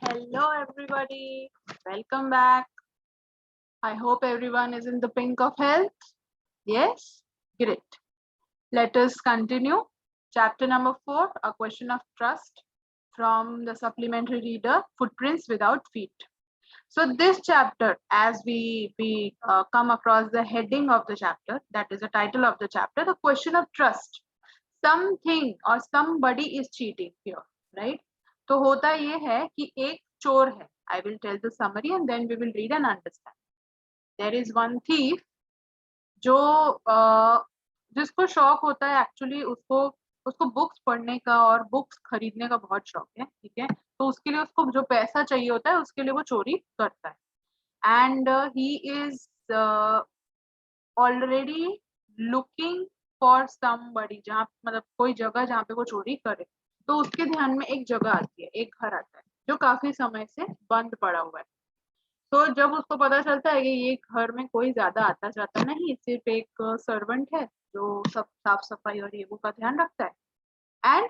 Hello everybody, welcome back. I hope everyone is in the pink of health. Yes, great. Let us continue. Chapter number 4, A Question of Trust, from the supplementary reader, Footprints Without Feet. So this chapter, as we come across the heading of the chapter, that is the title of the chapter, The Question of Trust. Something or somebody is cheating here, right? तो होता ये है कि एक चोर है. I will tell the summary and then we will read and understand. There is one thief जो जिसको शौक होता है एक्चुअली उसको बुक्स पढ़ने का और बुक्स खरीदने का बहुत शौक है, ठीक है. तो उसके लिए उसको जो पैसा चाहिए होता है उसके लिए वो चोरी करता है. And he is already looking for somebody, जहाँ मतलब कोई जगह जहाँ पे वो चोरी करे. तो उसके ध्यान में एक जगह आती है, एक घर आता है जो काफी समय से बंद पड़ा हुआ है. तो जब उसको पता चलता है कि ये घर में कोई ज्यादा आता जाता नहीं, सिर्फ एक सर्वेंट है जो सब साफ सफाई और ये वो का ध्यान रखता है. एंड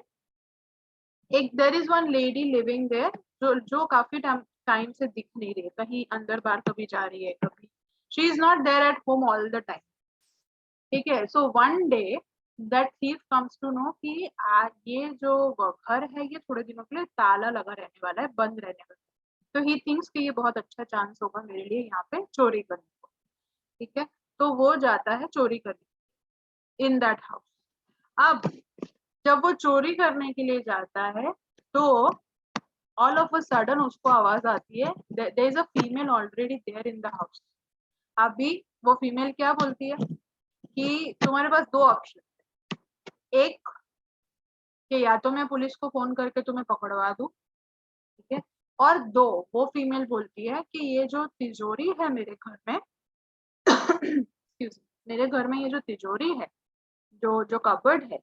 एक there is one lady living there जो काफी टाइम से दिख नहीं रही है, कहीं अंदर बाहर कभी जा रही है, कभी she is not there at home all the time, ठीक है. So one day that thief comes to know कि ये जो घर है ये थोड़े दिनों के लिए ताला लगा रहने वाला है, बंद रहने वाला है. तो ही थिंक्स कि ये बहुत अच्छा चांस होगा मेरे लिए यहाँ पे चोरी करने को, ठीक है. तो वो जाता है चोरी करने इन दैट हाउस. अब जब वो चोरी करने के लिए जाता है तो ऑल ऑफ अ सडन उसको आवाज आती है, there is a female already there in the house. अभी वो फीमेल क्या बोलती है कि तुम्हारे पास दो ऑप्शन, एक कि या तो मैं पुलिस को फोन करके तुम्हें पकड़वा दूं, ठीक है, और दो, वो फीमेल बोलती है कि ये जो तिजोरी है मेरे घर में मेरे घर में ये जो तिजोरी है, जो जो कबर्ड है,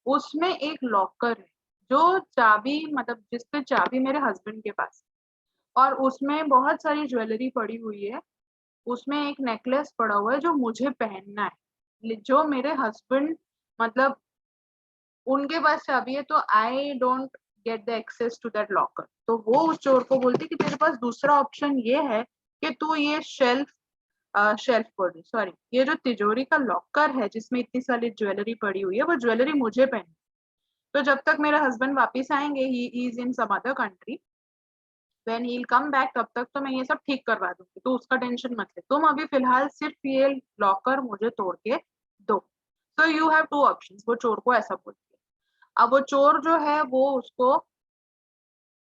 उसमें एक लॉकर है जो चाबी मतलब जिसपे चाबी मेरे हस्बैंड के पास, और उसमें बहुत सारी ज्वेलरी पड़ी हुई है. उसमें एक नेकलेस पड़ा हुआ है जो मुझे पहनना है, जो मेरे हस्बैंड मतलब उनके पास चाबी है, तो I don't get the access to that locker. तो वो उस चोर को बोलती कि तेरे पास दूसरा ऑप्शन ये है कि तू ये शेल्फ बोल सॉरी ये जो तिजोरी का लॉकर है जिसमें इतनी सारी ज्वेलरी पड़ी हुई है, वो ज्वेलरी मुझे पहनी. तो जब तक मेरे हस्बैंड वापिस आएंगे, he is in some other country, when he will come back, तब तक तो मैं ये सब ठीक करवा दूंगी, तो उसका टेंशन मत ले, तुम अभी फिलहाल सिर्फ ये लॉकर मुझे तोड़ के दो. So you have two options. वो चोर को ऐसा बोलती है. अब वो चोर जो है वो उसको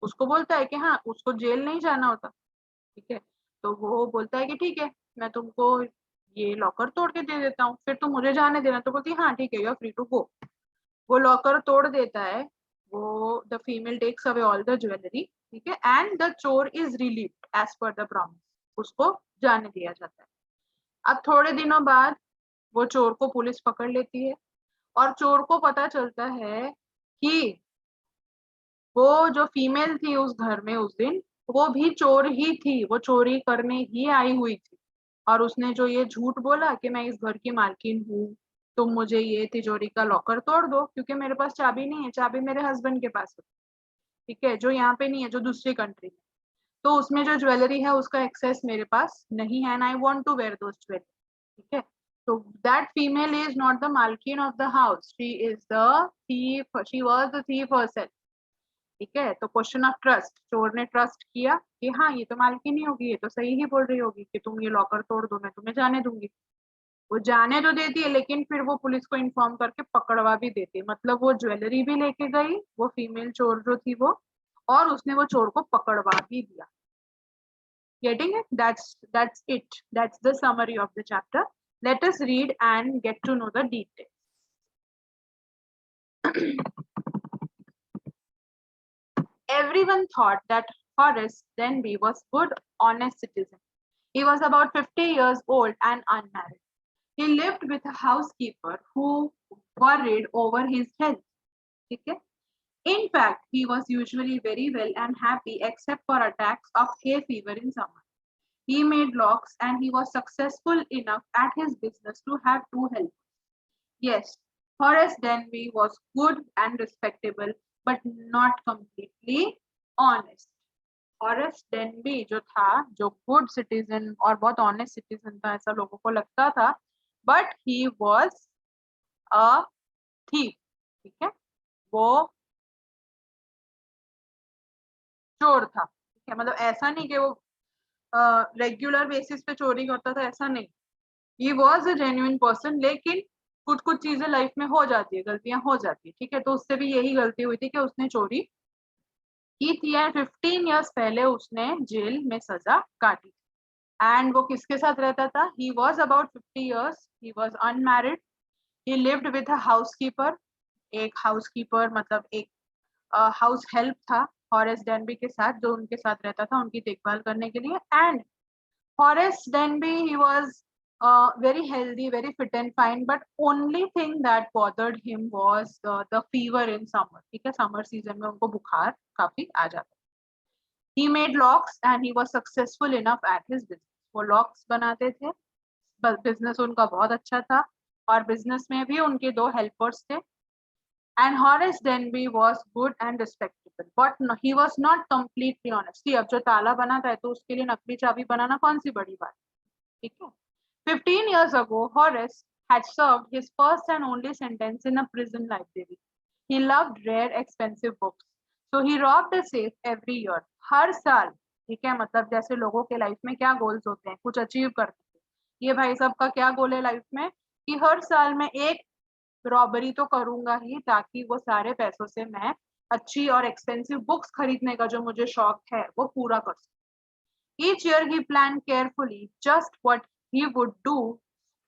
उसको बोलता है कि हाँ उसको जेल नहीं जाना होता, ठीक है. तो वो बोलता है कि ठीक है, मैं तुमको ये लॉकर तोड़ के दे देता हूँ, फिर तुम मुझे जाने देना. तो बोलती है हाँ ठीक है, you are free to go. वो लॉकर तोड़ देता है. वो the female takes away all the jewellery, ठीक है, एंड द चोर is relieved as per the promise. उसको जाने दिया जाता है. अब थोड़े दिनों बाद वो चोर को पुलिस पकड़ लेती है, और चोर को पता चलता है कि वो जो फीमेल थी उस घर में उस दिन, वो भी चोर ही थी, वो चोरी करने ही आई हुई थी. और उसने जो ये झूठ बोला कि मैं इस घर की मालकिन हूँ, तुम मुझे ये तिजोरी का लॉकर तोड़ दो, क्योंकि मेरे पास चाबी नहीं है, चाबी मेरे हस्बैंड के पास है, ठीक है, जो यहाँ पे नहीं है, जो दूसरी कंट्री में. तो उसमें जो ज्वेलरी है उसका एक्सेस मेरे पास नहीं है, and I want to wear those jewellery, ठीक है. तो that female is not the मालकिन of the house, she is the thief, she was the thief herself, ठीक है. तो क्वेश्चन ऑफ ट्रस्ट, चोर ने ट्रस्ट किया कि हाँ ये तो मालकिन ही होगी, ये तो सही ही बोल रही होगी कि तुम ये लॉकर तोड़ दो, मैं तुम्हें जाने दूंगी. वो जाने तो देती है, लेकिन फिर वो पुलिस को इन्फॉर्म करके पकड़वा भी देती है. मतलब वो ज्वेलरी भी लेके गई, वो फीमेल चोर जो थी वो, और उसने वो चोर को पकड़वा भी दिया. Getting it? That's it. That's the summary of the chapter. Let us read and get to know the details. Everyone thought that Horace Denby was good, honest citizen. He was about 50 years old and unmarried. He lived with a housekeeper who worried over his health. Okay? In fact, he was usually very well and happy except for attacks of hay fever in summer. He made locks and he was successful enough at his business to have two helpers. Yes, Horace Denby was good and respectable, but not completely honest. Horace Denby जो था, जो good citizen और बहुत honest citizen था ऐसा लोगों को लगता था, but he was a thief. ठीक है, वो चोर था। ठीक है, मतलब ऐसा नहीं कि वो रेगुलर बेसिस पे चोरी करता था, ऐसा नहीं। He was a genuine person, लेकिन कुछ कुछ चीजें लाइफ में हो जाती है, गलतियां हो जाती है। ठीक है, तो उससे भी यही गलती हुई थी कि उसने चोरी की थी एंड 15 ईयर्स पहले उसने जेल में सजा काटी। एंड वो किसके साथ रहता था? He was about 50 years, he was unmarried, he lived with a housekeeper. एक हाउसकीपर मतलब एक हाउस हेल्प था हॉरेस डेनबी के साथ, जो उनके साथ रहता था उनकी देखभाल करने के लिए। And Horace Denby, he was very healthy, very fit and fine, but only thing that bothered him was the fever in summer. ठीक है, समर सीजन में उनको बुखार काफी आ जाता। He made locks and he was successful enough at his business. वो locks बनाते थे, बिजनेस उनका बहुत अच्छा था, और बिजनेस में भी उनके दो हेल्पर्स थे। And Horace Denby was good and respectable, but no, he was not completely honest. See, अब जो ताला बनाता है तो उसके लिए नकली चाबी बनाना कौन सी बड़ी बात? ठीक है। 15 years ago, Horace had served his first and only sentence in a prison library. He loved rare, expensive books, so he robbed a safe every year. हर साल, ठीक है, मतलब जैसे लोगों के लाइफ में क्या गोल्स होते हैं, कुछ अचीव करते हैं, ये भाई साहब का क्या गोल है लाइफ में कि हर साल मैं एक रॉबरी तो करूंगा ही, ताकि वो सारे पैसों से मैं अच्छी और एक्सपेंसिव बुक्स खरीदने का जो मुझे शौक है वो पूरा कर सकूं। Each year he planned carefully just what he would do,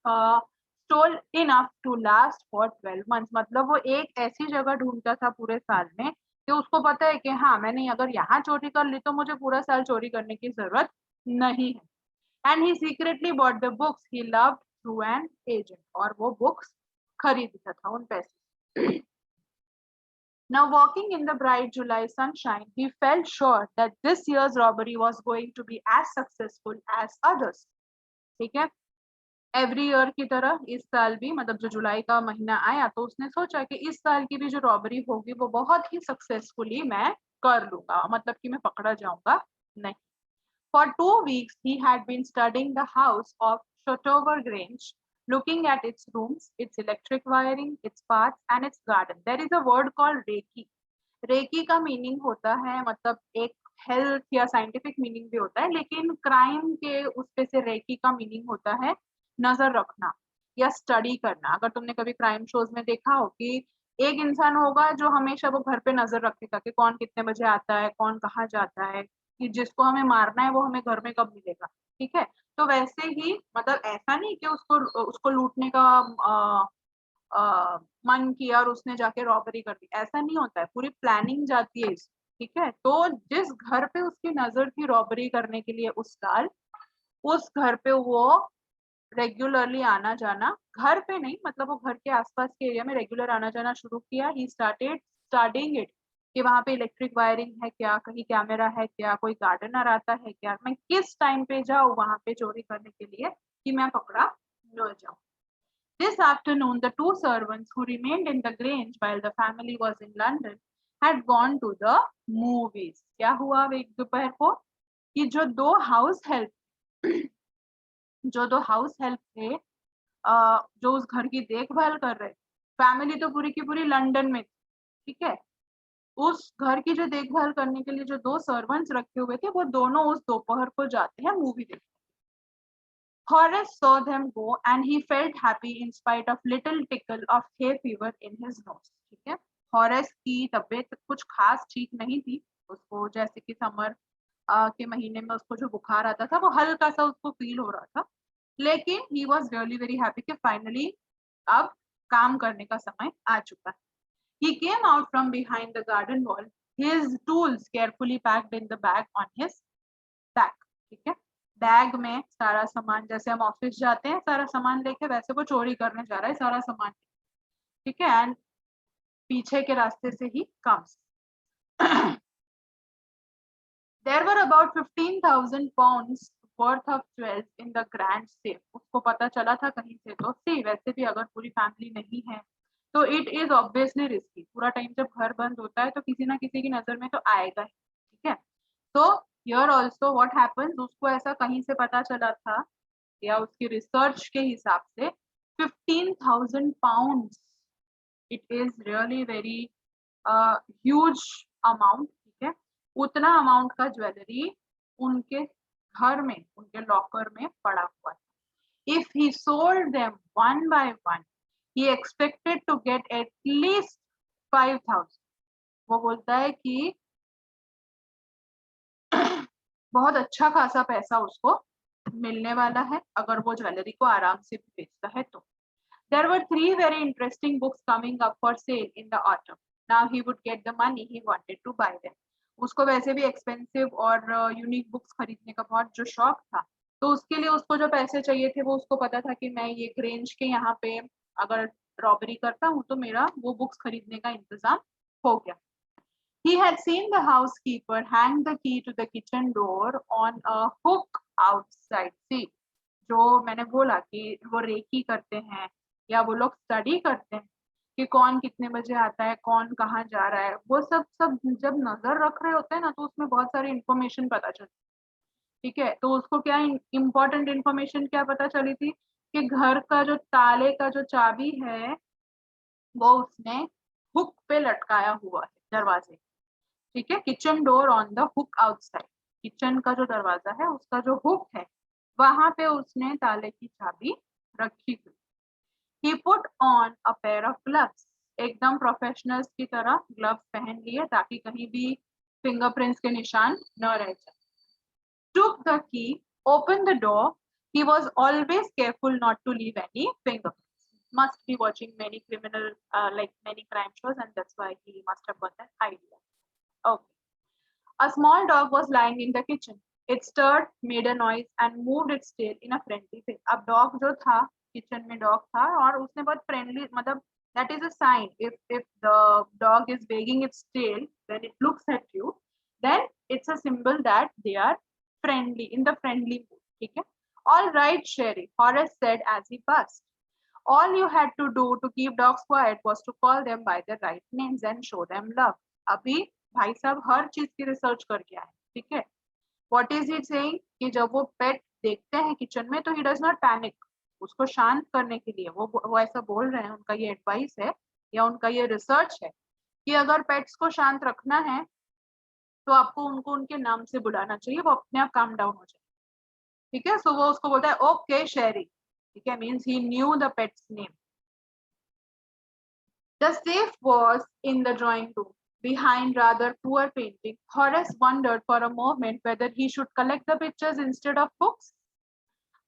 stole enough to last for 12 months. मतलब वो एक ऐसी जगह ढूंढता था पूरे साल में कि उसको पता है कि हाँ, मैंने अगर यहाँ चोरी कर ली तो मुझे पूरा साल चोरी करने की जरूरत नहीं है। And he secretly bought the books he loved through an agent. और वो बुक्स खरीदता था उन पैसे। Now, walking in the bright July sunshine, he felt sure that this year's robbery was going to be as successful as others. ठीक है, every year की तरह इस साल भी, मतलब जो जुलाई का महीना आया तो उसने सोचा कि इस साल की भी जो रॉबरी होगी वो बहुत ही सक्सेसफुली मैं कर लूंगा, मतलब कि मैं पकड़ा जाऊंगा नहीं। For 2 weeks, he had been studying the house of Shotover Grange, looking at its rooms, its electric wiring, its paths, and its garden. There is a word called Reiki. Reiki का मीनिंग होता है, मतलब एक health या scientific meaning भी होता है, लेकिन क्राइम के उस पे से रेकी का मीनिंग होता है नजर रखना या स्टडी करना। अगर तुमने कभी क्राइम शोज में देखा हो कि एक इंसान होगा जो हमेशा वो घर पे नजर रखेगा कि कौन कितने बजे आता है, कौन कहाँ जाता है, कि जिसको हमें मारना है वो हमें घर में कब मिलेगा। ठीक है, तो वैसे ही मतलब ऐसा नहीं कि उसको उसको लूटने का मन किया और उसने जाके रॉबरी कर दी, ऐसा नहीं होता है, पूरी प्लानिंग जाती है इस। ठीक है, तो जिस घर पे उसकी नजर थी रॉबरी करने के लिए उस साल, उस घर पे वो रेगुलरली आना जाना, घर पे नहीं मतलब वो घर के आसपास के एरिया में रेगुलर आना जाना शुरू किया। ही स्टार्टेड स्टडीइंग इट कि वहां पे इलेक्ट्रिक वायरिंग है क्या, कहीं कैमरा है क्या, कोई गार्डनर आता है क्या, मैं किस टाइम पे जाऊँ वहां पे चोरी करने के लिए कि मैं पकड़ा न जाऊं। This afternoon, the two servants who remained in the Grange while the family was in London had gone to the movies. क्या हुआ एक दोपहर को कि जो दो हाउस हेल्प थे, जो उस घर की देखभाल कर रहे, फैमिली तो पूरी की पूरी लंदन में थी। ठीक है, उस घर की जो देखभाल करने के लिए जो दो सर्वेंट्स रखे हुए थे वो दोनों उस दोपहर को जाते हैं मूवी देखने। Horace saw them go and he felt happy in spite of little tickle of hay fever in his nose. ठीक है, हॉरेस की तबीयत कुछ खास ठीक नहीं थी, उसको जैसे कि समर के महीने में उसको जो बुखार आता था वो हल्का सा उसको फील हो रहा था, लेकिन he was really very happy कि फाइनली अब काम करने का समय आ चुका है। He came out from behind the garden wall, his tools carefully packed in the bag on his back. ठीक है, बैग में सारा सामान, जैसे हम ऑफिस जाते हैं सारा सामान लेके, वैसे वो चोरी करने जा रहा है सारा सामान। ठीक है, एंड पीछे के रास्ते से he comes. There were about 15,000 pounds worth of jewels in the grand safe. उसको पता चला था कहीं से, तो सी वैसे भी अगर पूरी फैमिली नहीं है तो इट इज ऑब्वियसली रिस्की। पूरा टाइम जब घर बंद होता है तो किसी ना किसी की नजर में तो आएगा ही, ठीक है। तो हियर ऑल्सो व्हाट हैपेंस, उसको ऐसा कहीं से पता चला था या उसकी रिसर्च के हिसाब से 15,000 pounds, it is really very huge amount, ठीक है। उतना अमाउंट का ज्वेलरी उनके घर में, उनके लॉकर में पड़ा हुआ है। If he sold them one by one, he expected to get at least 5,000. वो बोलता है कि बहुत अच्छा खासा पैसा उसको मिलने वाला है अगर वो ज्वेलरी को आराम से बेचता है तो। There were 3 very interesting books coming up for sale in the autumn. Now he would get the money he wanted to buy them. उसको वैसे भी एक्सपेंसिव और यूनिक बुक्स खरीदने का बहुत जो शौक था, तो उसके लिए उसको जो पैसे चाहिए थे वो उसको पता था कि मैं ये ग्रेंज के यहाँ पे अगर रॉबरी करता हूँ तो मेरा वो बुक्स खरीदने का इंतजाम हो गया। He had seen the housekeeper hang the key to the kitchen door on a hook outside. See, जो मैंने बोला कि वो रेकी करते हैं या वो लोग स्टडी करते हैं कि कौन कितने बजे आता है, कौन कहाँ जा रहा है, वो सब सब जब नजर रख रहे होते हैं ना तो उसमें बहुत सारी इंफॉर्मेशन पता चलती है, ठीक है। तो उसको क्या इम्पोर्टेंट इंफॉर्मेशन क्या पता चली थी कि घर का जो ताले का जो चाबी है वो उसने हुक पे लटकाया हुआ है दरवाजे, ठीक है। Kitchen door on the hook outside, kitchen का जो दरवाजा है उसका जो हुक है वहां पे उसने ताले की चाबी रखी हुई। He put on a pair of gloves, एकदम प्रोफेशनल्स की तरह ग्लव्स पहन लिए ताकि कहीं भी फिंगरप्रिंट्स के निशान न रह जाए। Took the key, opened the door. He was always careful not to leave any fingerprints. Must be watching many criminal, like many crime shows, and that's why he must have got that idea. Okay. A small dog was lying in the kitchen. It stirred, made a noise, and moved its tail in a friendly way. अब dog जो था, kitchen में dog था और उसने बहुत friendly, मतलब that is a sign. If the dog is wagging its tail when it looks at you, then it's a symbol that they are friendly, in the friendly mood. ठीक है? All right, Sherry, Horace said as he passed. All you had to do to keep dogs quiet was to call them by their right names and show them love. अभी भाई साहब हर चीज की research करके आए, ठीक है। What is he saying? कि जब वो पेट देखते हैं किचन में तो he does not panic. उसको शांत करने के लिए वो ऐसा बोल रहे हैं, उनका ये एडवाइस है या उनका ये रिसर्च है कि अगर पेट्स को शांत रखना है तो आपको उनको उनके नाम से बुलाना चाहिए, वो अपने आप काम डाउन हो जाए, ठीक है। सो वो उसको बोलता है ओके शेरी, ठीक है, means he new the pets name. The safe was in the drawing room, behind rather poor painting. Horace wondered for a moment whether he should collect the pictures instead of books,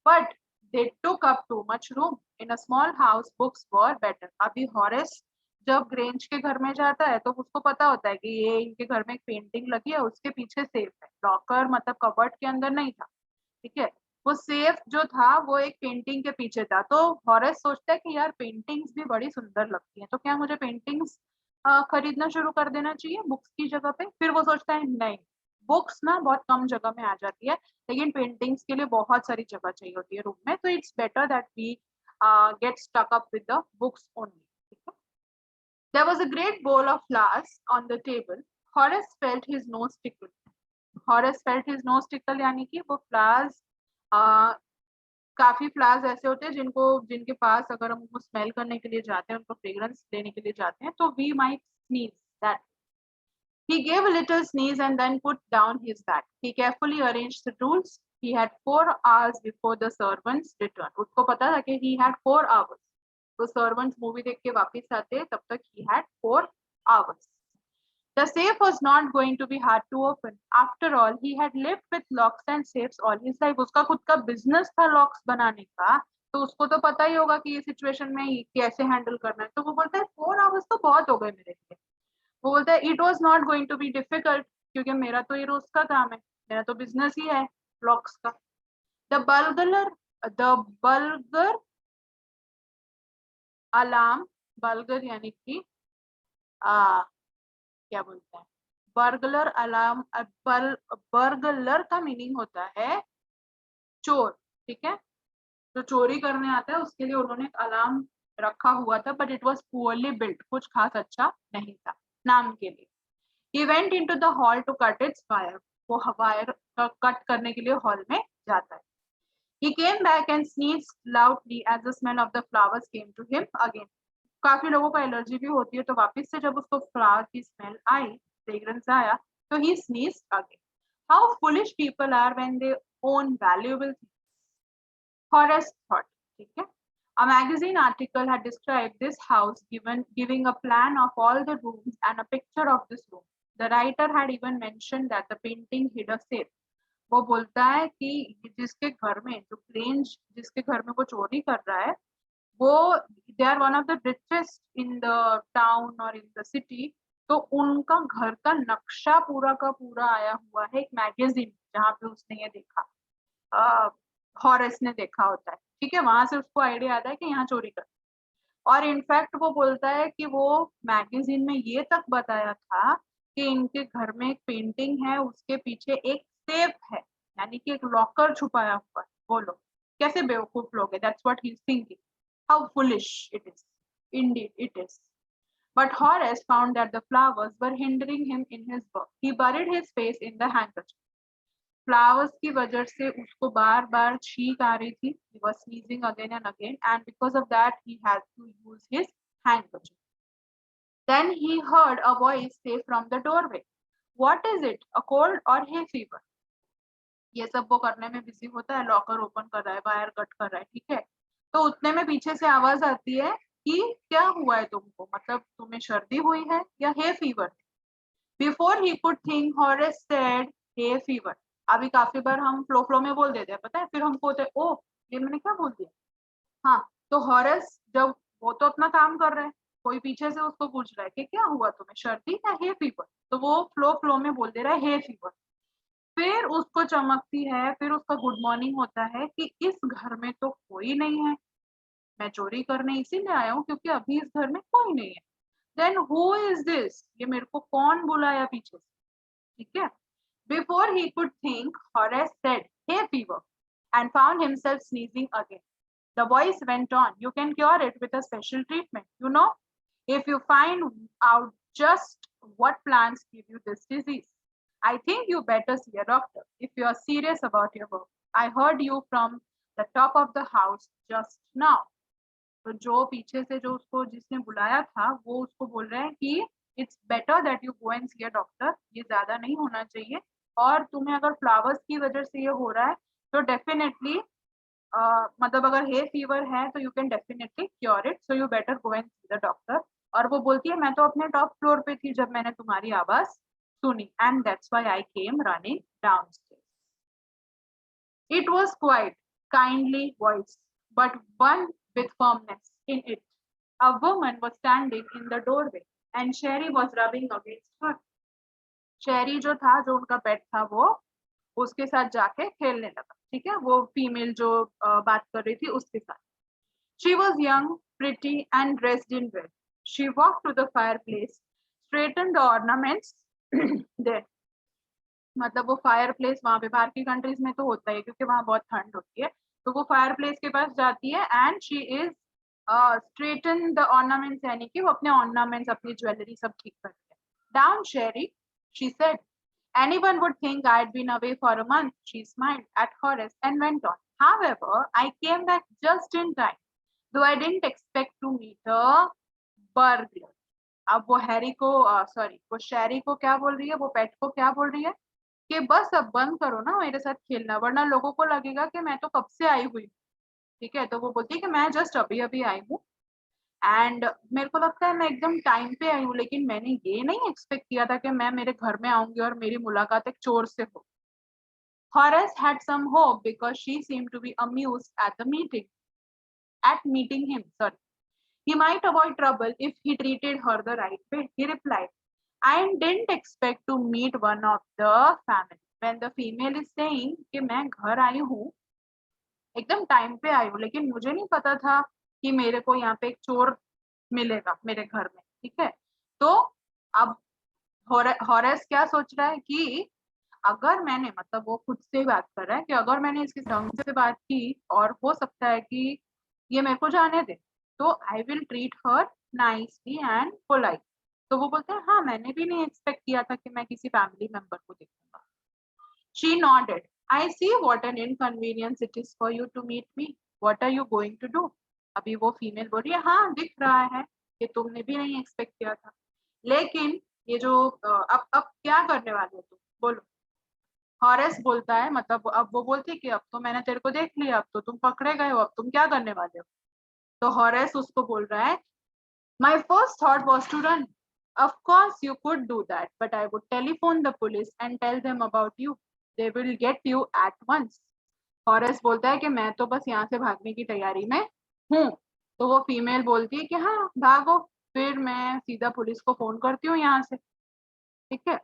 but they took up too much room. In a small house, books were better. अभी Horace जब grange के घर में जाता है तो उसको पता होता है कि ये इनके घर में एक पेंटिंग लगी है, उसके पीछे सेफ है। लॉकर मतलब कबर्ड के अंदर नहीं था, ठीक है। वो सेफ जो था वो एक पेंटिंग के पीछे था। तो हॉरेस सोचता है कि यार पेंटिंग्स भी बड़ी सुंदर लगती हैं, तो क्या मुझे पेंटिंग्स खरीदना शुरू कर देना चाहिए बुक्स की जगह पे। फिर वो सोचता है नहीं, बुक्स ना बहुत कम जगह में आ जाती है, लेकिन पेंटिंग्स के लिए बहुत सारी जगह चाहिए होती है रूम में, तो it's better that we get stuck up with the books only, ठीक है। There was a great bowl of flowers on the table. Horace felt his nose tickle. Horace felt his nose tickle यानी कि वो flowers, काफी flowers ऐसे होते हैं जिनके पास अगर हम उनको स्मेल करने के लिए जाते हैं, उनको फ्रेग्रेंस देने के लिए जाते हैं, तो we might sneeze that. He gave a little sneeze and then put down his bag. He carefully arranged the tools. He had 4 hours before the servants returned. उसको पता था कि he had 4 hours. तो servants मूवी देख के वापस आते तब तक he had 4 hours. The safe was not going to be hard to open. After all, he had lived with locks and safes all his life. उसका खुद का बिजनेस था लॉक्स बनाने का, तो उसको तो पता ही होगा कि ये सिचुएशन में कैसे हैंडल करना है। तो वो बोलता है 4 hours तो बहुत हो गए मेरे लिए। वो बोलता है it was not going to be difficult, क्योंकि मेरा तो ये रोज का काम है, मेरा तो बिजनेस ही है लॉक्स का। द बल्गर अलार्म, बल्गर यानी कि क्या बोलते हैं, बर्गलर अलार्म। बर्गलर का मीनिंग होता है चोर, ठीक है। जो चोरी करने आता है उसके लिए उन्होंने एक अलार्म रखा हुआ था, but it was poorly built, कुछ खास अच्छा नहीं था नाम के लिए। He went into the hall to cut its wire. वो वायर कट करने के लिए हॉल में जाता है। He came back and sneezed loudly as the smell of the flowers came to him again. काफी लोगों को एलर्जी भी होती है, तो वापस से जब उसको फ्लावर की स्मेल आई, फ्रेग्रेंस आया, तो he sneezed again. How foolish people are when they own valuable things. Horace thought. ठीक है? A magazine article had described this house, giving a plan of all the rooms and a picture of this room. The writer had even mentioned that the painting hid a safe. वो बोलता है कि जिसके घर में जो क्रेंज जिसके घर में वो चोरी कर रहा है, वो they are one of the richest in the town और इन द सिटी, तो उनका घर का नक्शा पूरा का पूरा आया हुआ है एक मैगजीन, जहाँ पे उसने ये देखा, हॉरेस ने देखा होता है। ठीक है, वहां से उसको आइडिया आता है कि यहाँ चोरी कर, और इनफैक्ट वो बोलता है कि वो मैगजीन में ये तक बताया था कि इनके घर में एक पेंटिंग है, उसके पीछे एक सेफ है, यानी कि एक लॉकर छुपाया हुआ है। बोलो कैसे बेवकूफ लोग है, that's what he is thinking. How foolish it is, indeed it is. But Horace found that the flowers were hindering him in his work. He buried his face in the handkerchief. Flowers की वजह से उसको बार बार छींक आ रही थी, he was sneezing again and again, and because of that he had to use his handkerchief. Then he heard a voice say from the doorway, what is it, a cold or hay fever? ये सब वो करने में busy होता है, locker open कर रहा है, वायर कट कर रहा है, ठीक है, तो उतने में पीछे से आवाज आती है कि क्या हुआ है तुमको, मतलब तुम्हें सर्दी हुई है या hay fever. Before he could think Horace said hay fever. अभी काफी बार हम फ्लो में बोल देते हैं, पता है, फिर हमको होता है ओ ये मैंने क्या बोल दिया। हाँ, तो हॉरेस जब वो तो अपना काम कर रहा है, कोई पीछे से उसको पूछ रहा है कि क्या हुआ तुम्हें, सर्दी या हे फीवर, तो वो फ्लो में बोल दे रहा है हे फीवर। फिर उसको चमकती है, फिर उसका गुड मॉर्निंग होता है कि इस घर में तो कोई नहीं है, मैं चोरी करने इसीलिए आया हूँ क्योंकि अभी इस घर में कोई नहीं है। देन हु इज दिस, ये मेरे को कौन बुलाया पीछे से, ठीक है। Before he could think, Horace said, "Hay fever," and found himself sneezing again. The voice went on, "You can cure it with a special treatment. You know, if you find out just what plants give you this disease. I think you better see a doctor if you are serious about your work. I heard you from the top of the house just now." तो जो पीछे से जो उसको जिसने बुलाया था, वो उसको बोल रहे हैं कि it's better that you go and see a doctor, ये ज्यादा नहीं होना चाहिए, और तुम्हें अगर फ्लावर्स की वजह से ये हो रहा है तो डेफिनेटली मतलब अगर हे फीवर है तो you can definitely cure it, so you better go and see the doctor. और वो बोलती है मैं तो अपने टॉप फ्लोर पे थी जब मैंने तुम्हारी आवाज सुनी, and that's why I came running downstairs. It was quite kindly voice, but one with firmness in it. A woman was standing in the doorway and Sherry was rubbing against her. शेरी जो था, जो उनका पेट था, वो उसके साथ जाके खेलने लगा, ठीक है, वो फीमेल जो बात कर रही थी उसके साथ। She was young, pretty and dressed in red. She walked to the fireplace, straightened the ornaments there. मतलब वो फायर प्लेस वहां पे बाहर की कंट्रीज में तो होता है क्योंकि वहां बहुत ठंड होती है, तो वो फायर प्लेस के पास जाती है and she is straighten the ornaments, यानी कि वो अपने ऑर्नामेंट्स, अपनी ज्वेलरी सब ठीक करती है। Down Sheri, she said, anyone would think I'd been away for a month. She smiled at Horace and went on. However, I came back just in time, though I didn't expect to meet a burglar. अब वो Harry को sorry वो शेरी को क्या बोल रही है, वो पेट को क्या बोल रही है कि बस अब बंद करो ना मेरे साथ खेलना, वरना लोगों को लगेगा कि मैं तो कब से आई हुई, ठीक है। तो वो बोलती है कि मैं जस्ट अभी अभी आई हूँ एंड मेरे को लगता है मैं एकदम टाइम पे आई हूँ, लेकिन मैंने ये नहीं एक्सपेक्ट किया था कि मैं मेरे घर में आऊंगी और मेरी मुलाकात एक चोर से हो। Horace had some hope because she seemed to be amused at meeting him. Sorry. He might avoid trouble if he treated her the right way. He replied, I didn't expect to meet one of the family. When the female is saying कि मैं घर आई हूँ, एकदम time पे आई हूँ, लेकिन मुझे नहीं पता था कि मेरे को यहाँ पे एक चोर मिलेगा मेरे घर में, ठीक है। तो अब हॉरेस क्या सोच रहा है कि अगर मैंने, मतलब वो खुद से बात कर रहा है कि अगर मैंने इसके ढंग से बात की और हो सकता है कि ये मेरे को जाने दे, तो I will treat her nicely and polite. तो वो बोलते हैं हाँ मैंने भी नहीं एक्सपेक्ट किया था कि मैं किसी फैमिली मेंबर को देखूंगा। She nodded. I see what an inconvenience it is for you to meet me. What are you going to do? अभी वो फीमेल बोल रही है हाँ दिख रहा है कि तुमने भी नहीं एक्सपेक्ट किया था, लेकिन ये जो अब क्या करने वाले हो तुम, बोलो। हॉरेस बोलता है, मतलब अब वो बोलती है कि अब तो मैंने तेरे को देख लिया, अब तो तुम पकड़े गए हो, अब तुम क्या करने वाले हो। तो हॉरेस उसको बोल रहा है My first thought was to run. Of course, you could do that, but I would telephone the police and tell them about you. They will get you at once. Horace बोलता है कि मैं तो बस यहाँ से भागने की तैयारी में हूँ। तो वो फीमेल बोलती है कि हाँ भागो, फिर मैं सीधा पुलिस को फोन करती हूँ यहाँ से, ठीक है।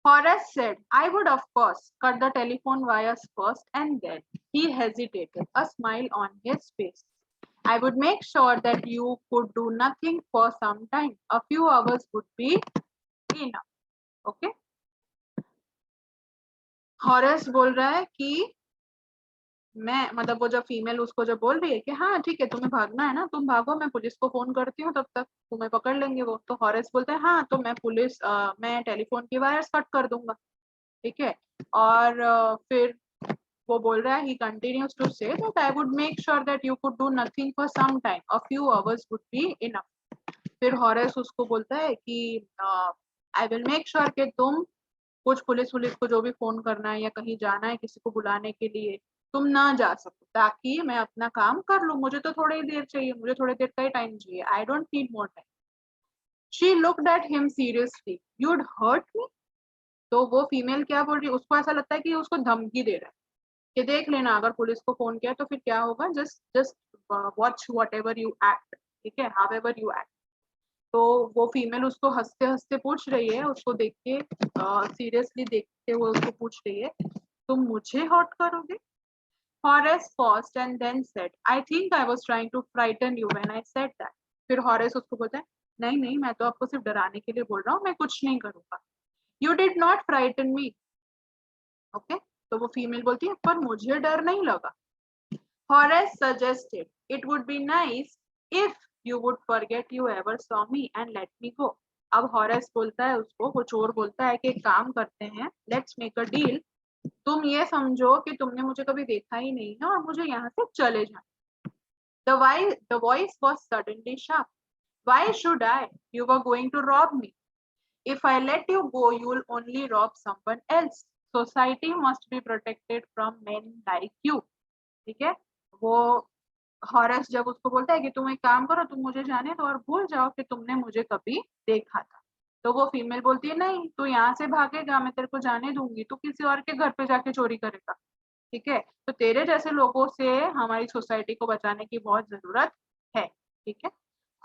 Horace said, I would of course cut the telephone wires first, and then he hesitated, a smile on his face. I would make sure that you could do nothing for some time. A few hours would be enough. Okay? Horace बोल रहा है कि मैं, मतलब वो जब female उसको जब बोल रही है कि हाँ ठीक है तुम्हें भागना है ना, तुम भागो, मैं पुलिस को फोन करती हूँ, तब तक तुम्हें पकड़ लेंगे वो। तो हॉरेस बोलता है हाँ तो मैं टेलीफोन की वायर्स कट कर दूंगा, ठीक है। और फिर वो बोल रहा है, he continues to say that I would make sure that you could do nothing for some time. A few hours would be enough. फिर हॉरेस उसको बोलता है कि आई विल मेक श्योर कि तुम कुछ पुलिस को जो भी फोन करना है या कहीं जाना है किसी को बुलाने के लिए, तुम ना जा सको, ताकि मैं अपना काम कर लूं। मुझे तो थोड़ी देर चाहिए, मुझे थोड़ी देर का ही टाइम चाहिए। I don't need more time. She looked at him seriously, you'd hurt me. तो वो फीमेल क्या बोल रही है, उसको ऐसा लगता है कि उसको धमकी दे रहा है कि देख लेना अगर पुलिस को फोन किया तो फिर क्या होगा, just just watch what ever you act, ठीक है, हाउ एवर यू एक्ट। तो वो फीमेल उसको हंसते हंसते पूछ रही है, उसको देख के सीरियसली देखते हुए उसको पूछ रही है, तुम मुझे हर्ट करोगे। Horace paused and then said, I think I was trying to frighten you when I said that. फिर हॉरेस उसको बोलता है नहीं नहीं मैं तो आपको सिर्फ डराने के लिए बोल रहा हूँ, मैं कुछ नहीं करूंगा। You did not frighten me. Okay, तो वो फीमेल बोलती है पर मुझे डर नहीं लगा। Horace suggested, it would be nice if you would forget you ever saw me and let me go. अब हॉरेस बोलता है उसको, वो चोर बोलता है कि एक काम करते हैं, लेट्स मेक अ डील। तुम ये समझो कि तुमने मुझे कभी देखा ही नहीं है और मुझे यहाँ से चले जाना। The voice was suddenly sharp. Why should I? You were going to rob me. If I let you go, you will only rob someone else. Society must be protected from men like you. ठीक है। वो Horace जब उसको बोलता है कि तुम एक काम करो, तुम मुझे जाने दो और भूल जाओ कि तुमने मुझे कभी देखा था। तो वो फीमेल बोलती है नहीं तू यहाँ से भागेगा, मैं तेरे को जाने दूंगी, तू किसी और के घर पे जाके चोरी करेगा, ठीक है। तो तेरे जैसे लोगों से हमारी सोसाइटी को बचाने की बहुत जरूरत है, ठीक है।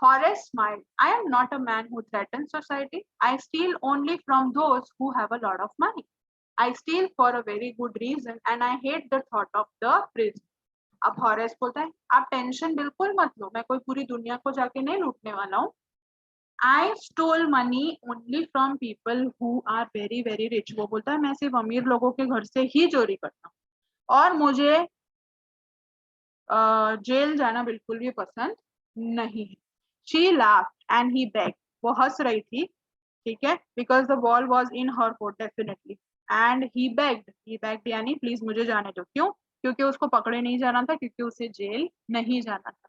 Horace smiled. I am not a man who threatens society. I steal only from those who have a lot of money. I steal for a very good reason and I hate the thought of the prison. अब Horace बोलता है आप tension बिल्कुल मत लो, मैं कोई पूरी दुनिया को जाके नहीं लूटने वाला हूँ। I stole money only from people who are very very rich. वो बोलता है मैं सिर्फ अमीर लोगों के घर से ही चोरी करता हूँ और मुझे जेल जाना बिल्कुल भी पसंद नहीं है। She laughed and he begged. वो हंस रही थी, ठीक है, because the ball was in her court definitely. And he begged यानी प्लीज मुझे जाने दो। क्यों? क्योंकि उसको पकड़े नहीं जाना था, क्योंकि उसे जेल नहीं जाना था।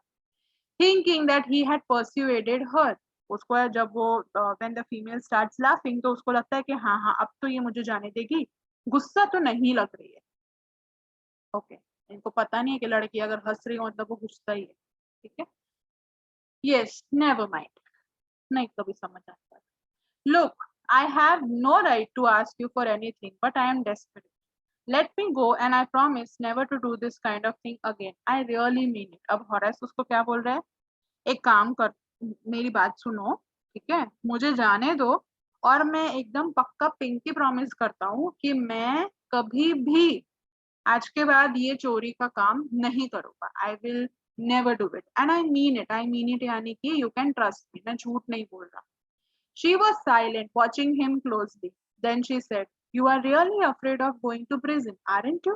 थिंकिंग दैट ही हैड परस्यूएडेड हर। उसको जब वो when the female starts laughing तो उसको लगता है कि हाँ हाँ अब तो ये मुझे जाने देगी, गुस्सा तो नहीं लग रही है। ओके, इनको पता नहीं है कि लड़की अगर हंस रही हो मतलब वो गुस्सा ही है, ठीक है। यस, नेवर माइंड, नहीं कभी समझ आता। Look, I have no right to ask you for anything, but I am desperate. Let me go and I promise never to do this kind of thing again. I really mean it. अब Horace उसको क्या बोल रहा है, एक काम कर, मेरी बात सुनो, ठीक है, मुझे जाने दो और मैं एकदम पक्का पिंकी प्रॉमिस करता हूँ कि मैं कभी भी आज के बाद ये चोरी का काम नहीं करूंगा। I will never do it and I mean it यानी कि यू कैन ट्रस्ट मी, मैं झूठ नहीं बोल रहा। She was silent, watching him closely. Then she said, You are really afraid of going to prison, aren't you?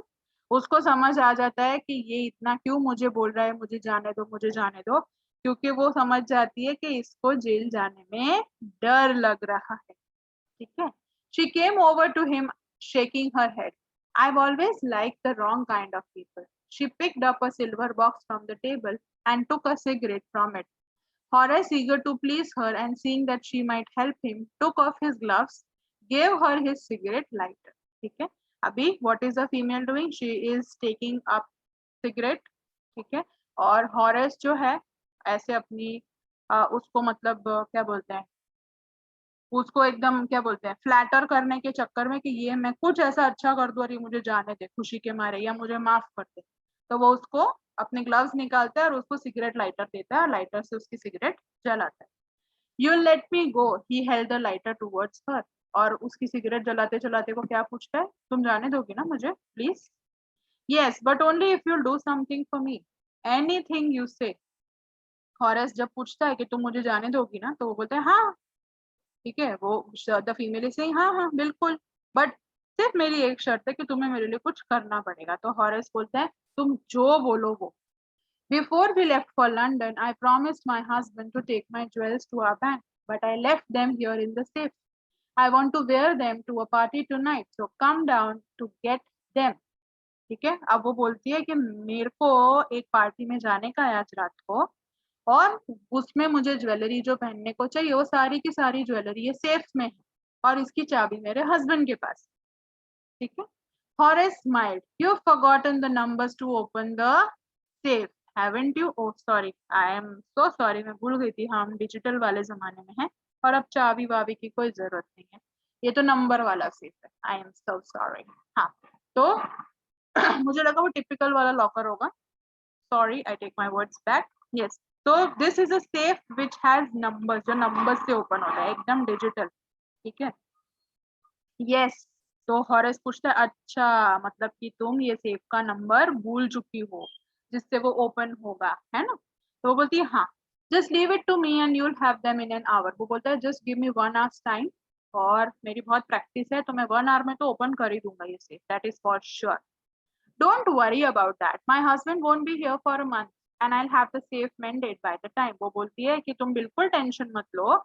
उसको समझ आ जाता है कि ये इतना क्यों मुझे बोल रहा है, मुझे जाने दो, मुझे जाने दो, क्योंकि वो समझ जाती है कि इसको जेल जाने में डर लग रहा है। ठीक है। She came over to him shaking her head. I've always liked the wrong kind of people. She picked up a silver box from the table and took a cigarette from it. Horace, eager to please her and seeing that she might help him, took off his gloves, gave her his cigarette lighter. ठीक है। अभी what is the female doing? She is taking up cigarette. ठीक है। और Horace जो है ऐसे अपनी उसको मतलब क्या बोलते हैं, उसको एकदम क्या बोलते हैं, फ्लैटर करने के चक्कर में कि ये मैं कुछ ऐसा अच्छा कर दूं और ये मुझे जाने दे खुशी के मारे, या मुझे माफ कर दे, तो वो उसको अपने ग्लव्स निकालता है और उसको सिगरेट लाइटर देता है और लाइटर से उसकी सिगरेट जलाता है। You let me go, he held the lighter towards हर। और उसकी सिगरेट जलाते जलाते को क्या पूछता है, तुम जाने दोगी ना मुझे please? Yes but only if you do something for me, anything you से। हॉरेस जब पूछता है कि तुम मुझे जाने दोगी ना, तो वो बोलता है हाँ। ठीक है। वो द फीमेल इज सेइंग हाँ हाँ बिल्कुल, बट सिर्फ मेरी एक शर्त है कि तुम्हें मेरे लिए कुछ करना पड़ेगा। तो हॉरेस बोलता है तुम जो बोलो वो। Before we left for London I promised my husband to take my jewels to our bank, but I left them here in the safe. I want to wear them to a party tonight, so come down to get them. ठीक है। अब वो बोलती है कि मेरे को एक पार्टी में जाने का है आज रात को, और उसमें मुझे ज्वेलरी जो पहनने को चाहिए वो सारी की सारी ज्वेलरी ये सेफ में है, और इसकी चाबी मेरे हस्बैंड के पास। ठीक है। Horace smiled. You've forgotten the numbers to open the safe, haven't you? Oh, sorry. I am so sorry. मैं भूल गई थी, हम डिजिटल वाले जमाने में हैं और अब चाबी वाबी की कोई जरूरत नहीं है, ये तो नंबर वाला सेफ है। I am so sorry. हाँ, तो मुझे लगा वो टिपिकल वाला लॉकर होगा। Sorry, I take my words back. Yes, तो this is a safe which has numbers, जो नंबर से ओपन होता है, एकदम डिजिटल। ठीक है। यस, तो हॉरेस पूछता है अच्छा मतलब कि तुम ये सेफ का नंबर भूल चुकी हो जिससे वो ओपन होगा, है ना? तो वो बोलती है हाँ। Just leave it to me and you'll have them in an hour. वो बोलता है just give me 1 hours time, और मेरी बहुत प्रैक्टिस है तो मैं 1 आवर में तो ओपन कर ही दूंगा ये safe, that is for sure. Don't worry about that. My husband won't be here for a month and I'll have the safe mended by the time. वो बोलती है कि तुम बिल्कुल टेंशन मत लो,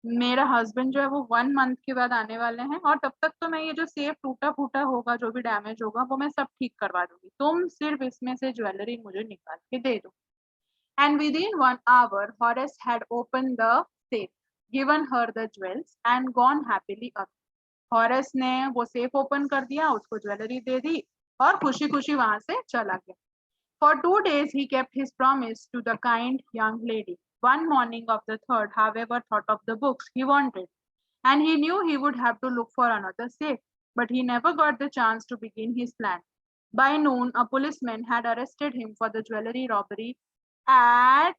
मेरा हस्बैंड जो है वो 1 मंथ के बाद आने वाले हैं, और तब तक तो मैं ये जो सेफ टूटा फूटा होगा, जो भी डैमेज होगा, वो मैं सब ठीक करवा दूंगी, तुम सिर्फ इसमें से ज्वेलरी मुझे निकाल के दे दो। And within 1 hour, Horace had opened the safe, given her the jewels and gone happily up. Horace ने वो सेफ ओपन कर दिया, उसको ज्वेलरी दे दी और खुशी खुशी वहां से चला गया। For 2 days he kept his promise to the kind young lady. One morning of the third, however, thought of the books he wanted, and he knew he would have to look for another safe, but he never got the chance to begin his plan. By noon, a policeman had arrested him for the jewelry robbery at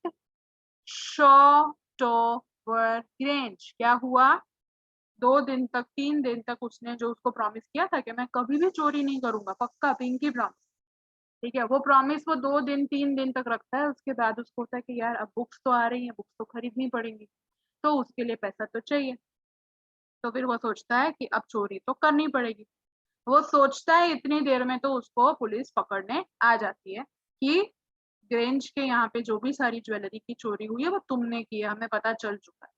Shotover Grange. क्या हुआ? 2 दिन तक 3 दिन तक उसने जो उसको promise किया था कि मैं कभी भी चोरी नहीं करूंगा, पक्का पिंकी प्रॉमिस। ठीक है। वो प्रॉमिस वो 2 दिन 3 दिन तक रखता है, उसके बाद उसको होता है कि यार अब बुक्स तो आ रही हैं, बुक्स तो खरीदनी पड़ेंगी, तो उसके लिए पैसा तो चाहिए। तो फिर वो सोचता है कि अब चोरी तो करनी पड़ेगी। वो सोचता है, इतनी देर में तो उसको पुलिस पकड़ने आ जाती है कि ग्रेंज के यहाँ पे जो भी सारी ज्वेलरी की चोरी हुई है वो तुमने की है, हमें पता चल चुका है।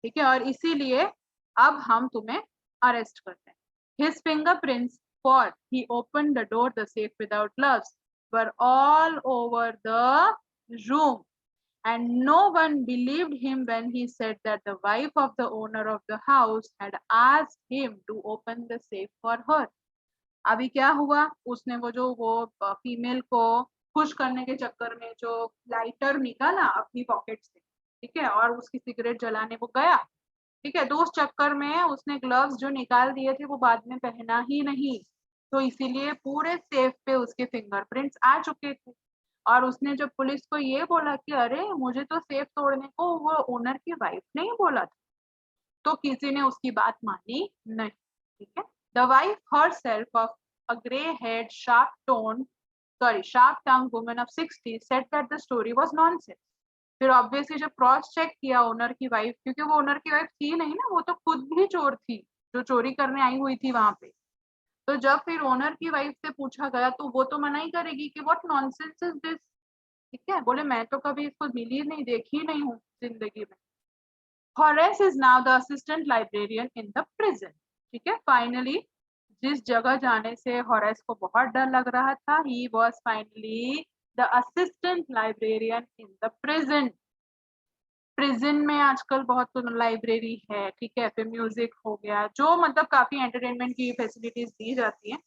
ठीक है। और इसीलिए अब हम तुम्हें अरेस्ट करते हैं। His fingerprints, for he opened the door the safe without gloves, were all over the room, and no one believed him when he said that the wife of the owner of the house had asked him to open the safe for her. अभी क्या हुआ, उसने वो female को खुश करने के चक्कर में जो लाइटर निकाला अपनी पॉकेट से, ठीक है, और उसकी सिगरेट जलाने वो गया। ठीक है। तो उस चक्कर में उसने ग्लव्स जो निकाल दिए थे वो बाद में पहना ही नहीं, तो इसीलिए पूरे सेफ पे उसके फिंगरप्रिंट्स आ चुके थे। और उसने जब पुलिस को ये बोला कि अरे मुझे तो सेफ तोड़ने को वो ओनर की वाइफ ने ही बोला था, तो किसी ने उसकी बात मानी नहीं। ठीक है। The wife herself of a gray-haired, sharp-tongued woman of 60 said that the story was nonsense. फिर ऑब्वियसली जब क्रॉस चेक किया ओनर की वाइफ, क्योंकि वो ओनर की वाइफ थी नहीं ना, वो तो खुद भी चोर थी जो चोरी करने आई हुई थी वहां पे, तो जब फिर ओनर की वाइफ से पूछा गया तो वो तो मना ही करेगी कि व्हाट नॉनसेंस इज दिस, ठीक है, बोले मैं तो कभी इसको मिली नहीं, देखी नहीं हूँ जिंदगी में। Horace is now the assistant librarian in the prison, ठीक है। फाइनली जिस जगह जाने से हॉरेस को बहुत डर लग रहा था, he was finally the assistant librarian in the prison। Prison में आजकल बहुत तो लाइब्रेरी है, ठीक है, फिर म्यूजिक हो गया, जो मतलब काफी एंटरटेनमेंट की फैसिलिटीज दी जाती हैं।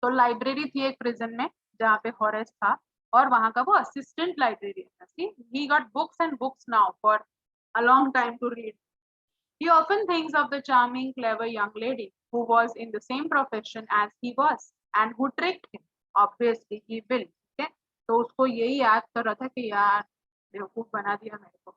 तो लाइब्रेरी थी एक प्रिजन में जहाँ पे हॉरेस था, और वहां का वो असिस्टेंट लाइब्रेरियन था। See he got books and books now for a long time to read. He often thinks of the charming, clever young lady who was in the same profession as he was and who tricked him. Obviously, he will. Okay? तो उसको यही याद कर रहा था कि यार बेवकूफ बना दिया मेरे को।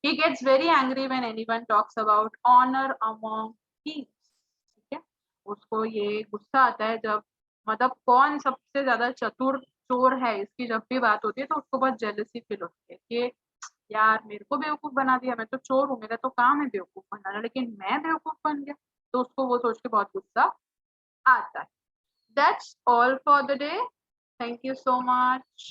He gets very angry when anyone talks about honor among thieves. ठीक है? उसको ये गुस्सा आता है जब मतलब कौन सबसे ज्यादा चतुर चोर है इसकी जब भी बात होती है, तो उसको बहुत जेलसी फील होती है कि यार मेरे को बेवकूफ बना दिया, मैं तो चोर हूँ, मेरा तो काम है बेवकूफ बनाना, लेकिन मैं बेवकूफ बन गया। तो उसको वो सोच के बहुत गुस्सा आता है। That's all for the day. Thank you so much.